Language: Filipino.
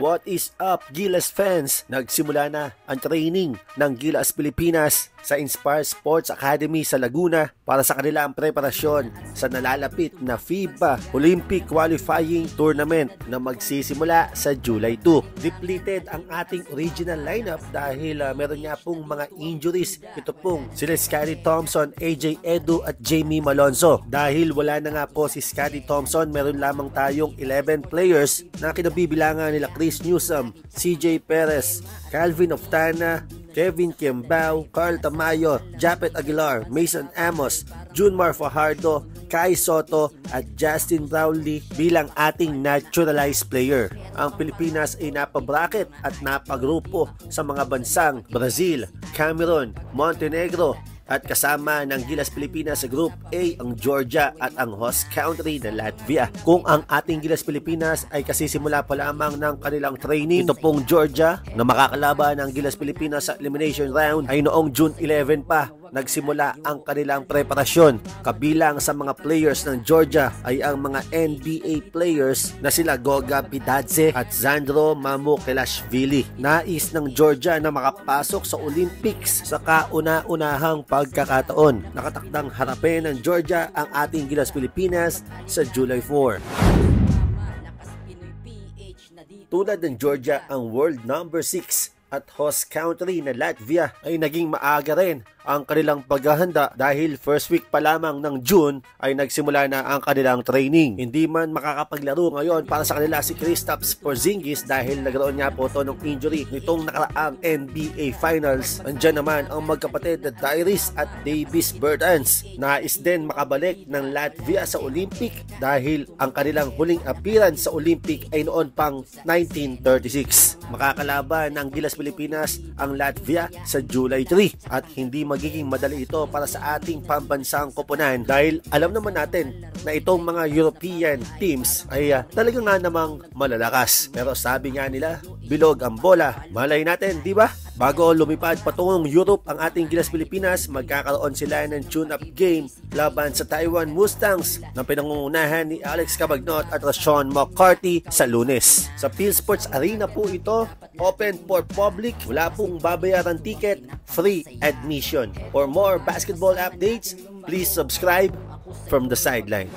What is up, Gilas fans? Nagsimula na ang training ng Gilas Pilipinas sa Inspire Sports Academy sa Laguna para sa kanilang preparasyon sa nalalapit na FIBA Olympic Qualifying Tournament na magsisimula sa July 2. Depleted ang ating original lineup dahil meron nga pong mga injuries. Ito pong sila Scottie Thompson, AJ Edu at Jamie Malonzo. Dahil wala na nga po si Scottie Thompson, meron lamang tayong 11 players na kinabibilangan nila Chris Newsom, CJ Perez, Calvin Oftana, Kevin Kiembao, Carl Tamayo, Japet Aguilar, Mason Amos, Junmar Fajardo, Kai Soto at Justin Brownlee bilang ating naturalized player. Ang Pilipinas ay napabracket at napagrupo sa mga bansang Brazil, Cameroon, Montenegro, at kasama ng Gilas Pilipinas sa Group A ang Georgia at ang host country na Latvia. Kung ang ating Gilas Pilipinas ay kasisimula pa lamang ng kanilang training, ito pong Georgia na makakalaban ng Gilas Pilipinas sa elimination round ay noong June 11 pa nagsimula ang kanilang preparasyon. Kabilang sa mga players ng Georgia ay ang mga NBA players na sila Goga Bitadze at Zandro Mamukelashvili. Nais ng Georgia na makapasok sa Olympics sa kauna-unahang pagkakataon. Nakatakdang harapin ng Georgia ang ating Gilas Pilipinas sa July 4. Tulad ng Georgia, ang world number 6 at host country na Latvia ay naging maaga rin ang kanilang paghahanda dahil first week pa lamang ng June ay nagsimula na ang kanilang training. Hindi man makakapaglaro ngayon para sa kanila si Kristaps Porzingis dahil nagkaroon nga po ito ng injury nitong nakaraang NBA Finals. Andyan naman ang magkapatid na Tyrese at Davis Bertans. Nais din makabalik ng Latvia sa Olympic dahil ang kanilang huling appearance sa Olympic ay noon pang 1936. Makakalaban ng Gilas Pilipinas ang Latvia sa July 3 at hindi magiging madali ito para sa ating pambansang koponan dahil alam naman natin na itong mga European teams ay talaga nga namang malalakas. Pero sabi nga nila, bilog ang bola. Malay natin, di ba? Bago lumipad patungong Europe ang ating Gilas Pilipinas, magkakaroon sila ng tune-up game laban sa Taiwan Mustangs na pinangungunahan ni Alex Cabagnot at Rashawn McCarthy sa Lunes. Sa PhilSports Arena po ito, open for public, wala pong babayaran ticket, free admission. For more basketball updates, please subscribe from the sideline.